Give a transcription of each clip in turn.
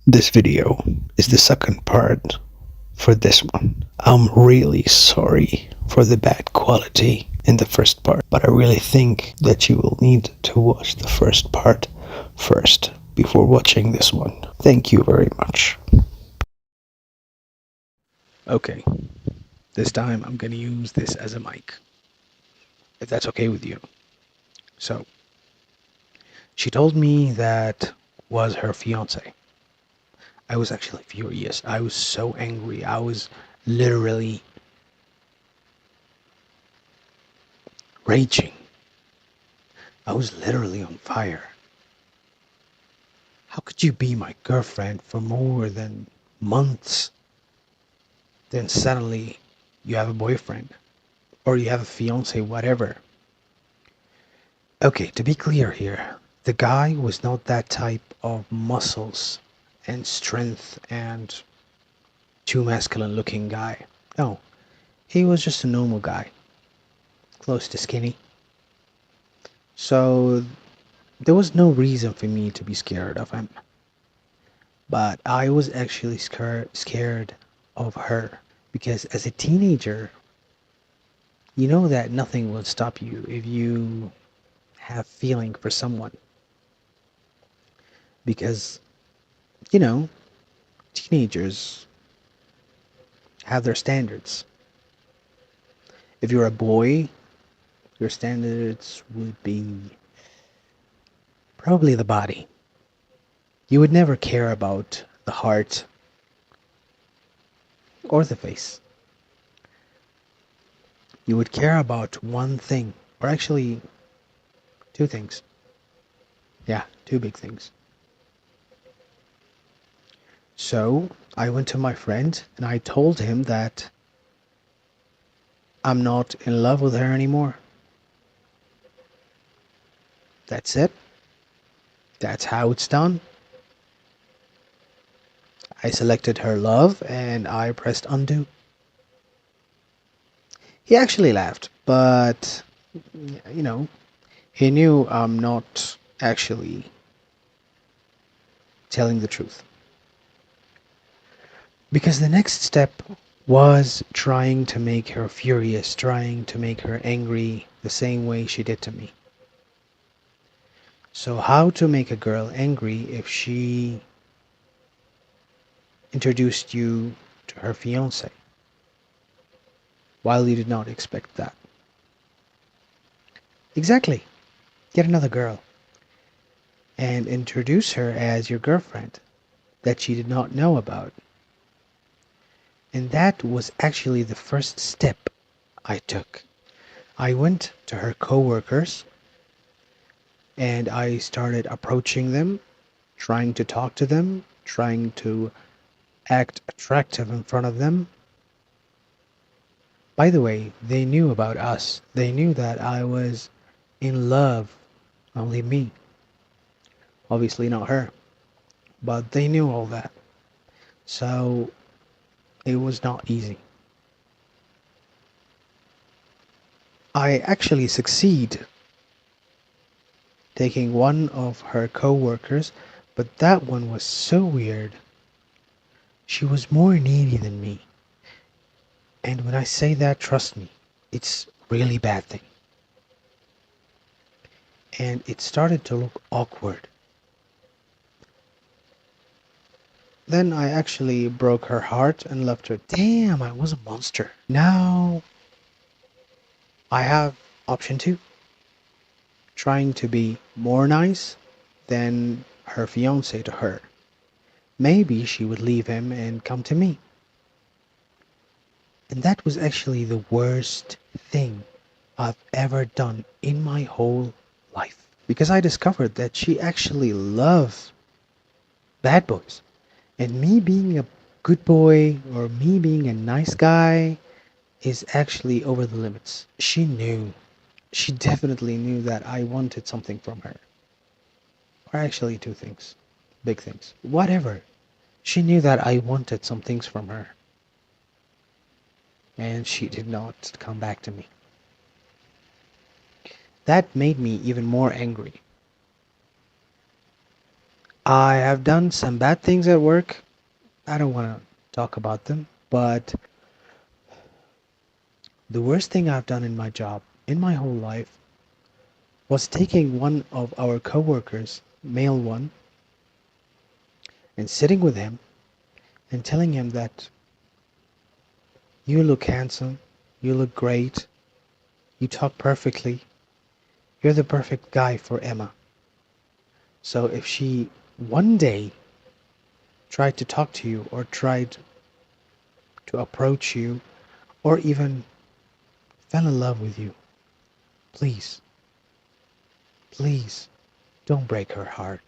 This video is the second part for this one. I'm really sorry for the bad quality in the first part, but I really think that you will need to watch the first part first before watching this one. Thank you very much. Okay, this time I'm gonna use this as a mic, if that's okay with you. So, she told me that was her fiance. I was actually furious. I was so angry. I was literally raging. I was literally on fire. How could you be my girlfriend for more than months? Then suddenly you have a boyfriend or you have a fiance, whatever. Okay, to be clear here, the guy was not that type of muscles and strength and too masculine looking guy. No, he was just a normal guy, close to skinny. So there was no reason for me to be scared of him. But I was actually scared of her because as a teenager, you know that nothing will stop you if you have feeling for someone because you know teenagers have their standards. If you're a boy, your standards would be probably the body. You would never care about the heart or the face. You would care about one thing, or actually two things. Yeah, two big things. So I went to my friend and I told him that I'm not in love with her anymore. That's it. That's how it's done. I selected her love and I pressed undo. He actually laughed, but you know, he knew I'm not actually telling the truth. Because the next step was trying to make her furious, trying to make her angry the same way she did to me. So, how to make a girl angry if she introduced you to her fiance while you did not expect that? Exactly. Get another girl and introduce her as your girlfriend that she did not know about. And that was actually the first step I took. I went to her coworkers and I started approaching them, trying to talk to them, trying to act attractive in front of them. By the way, they knew about us. They knew that I was in love, only me. Obviously not her, but they knew all that. So it was not easy. I actually succeed taking one of her coworkers, but that one was so weird. She was more needy than me. And when I say that, trust me, it's really bad thing. And it started to look awkward. Then I actually broke her heart and left her. Damn, I was a monster. Now I have option two, trying to be more nice than her fiance to her. Maybe she would leave him and come to me. And that was actually the worst thing I've ever done in my whole life. Because I discovered that she actually loves bad boys. And me being a good boy or me being a nice guy is actually over the limits. She knew. She definitely knew that I wanted something from her. Or actually, two things. Big things. Whatever. She knew that I wanted some things from her. And she did not come back to me. That made me even more angry. I have done some bad things at work. I don't want to talk about them, but the worst thing I've done in my job, in my whole life, was taking one of our coworkers, male one, and sitting with him and telling him that you look handsome, you look great, you talk perfectly, you're the perfect guy for Emma. So if she one day tried to talk to you or tried to approach you or even fell in love with you, please, please don't break her heart.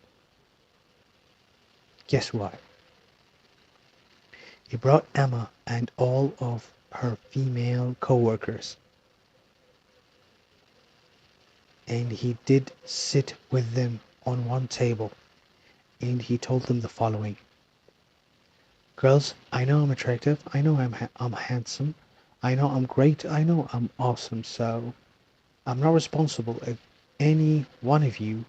Guess what? He brought Emma and all of her female coworkers, and he did sit with them on one table, and he told them the following: Girls, I know I'm attractive, I know I'm handsome, I know I'm great, I know I'm awesome, so I'm not responsible if any one of you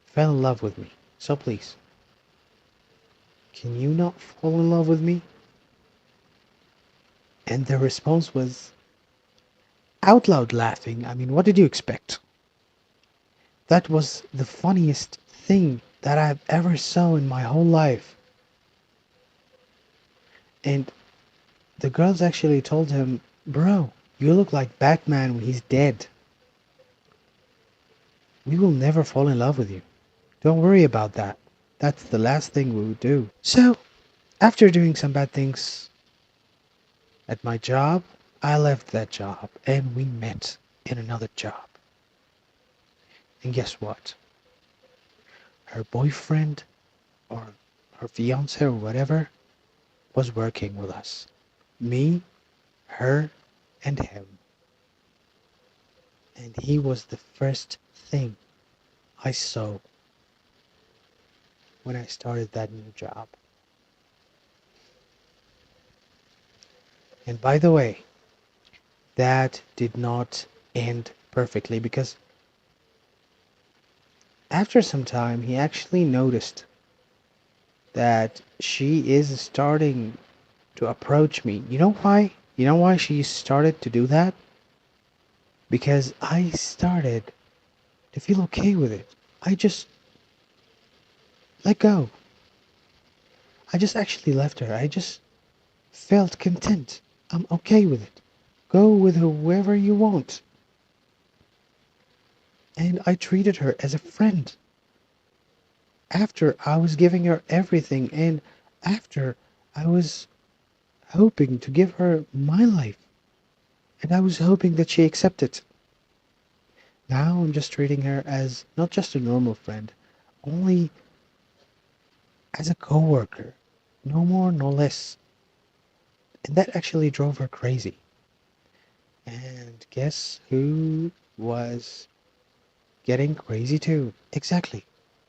fell in love with me. So please, can you not fall in love with me? And their response was out loud laughing. I mean, what did you expect? That was the funniest thing that I've ever saw in my whole life. And the girls actually told him, Bro, you look like Batman when he's dead. We will never fall in love with you. Don't worry about that. That's the last thing we would do. So, after doing some bad things at my job, I left that job and we met in another job. And guess what? Her boyfriend or her fiance or whatever was working with us. Me, her, and him. And he was the first thing I saw when I started that new job. And by the way, that did not end perfectly because after some time he actually noticed that she is starting to approach me. You know why? You know why she started to do that? Because I started to feel okay with it. I just let go. I just actually left her. I just felt content. I'm okay with it. Go with whoever you want. And I treated her as a friend. After I was giving her everything, and after I was hoping to give her my life, and I was hoping that she accept it. Now I'm just treating her as not just a normal friend, only as a coworker. No more, no less. And that actually drove her crazy. And guess who was getting crazy too? Exactly,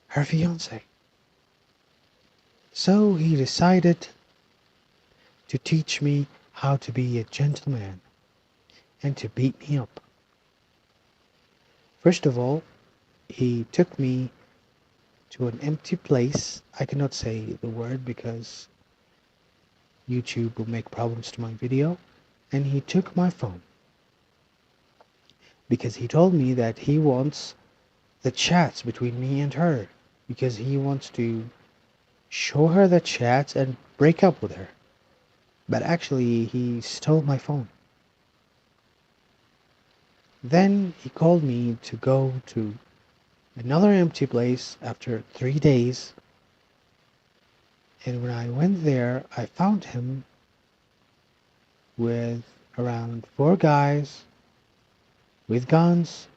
her fiance. So he decided to teach me how to be a gentleman and to beat me up. First of all, he took me to an empty place. I cannot say the word because YouTube will make problems to my video. And he took my phone because he told me that he wants the chats between me and her because he wants to show her the chats and break up with her. But actually, he stole my phone. Then he called me to go to another empty place after 3 days. And when I went there, I found him with around four guys with guns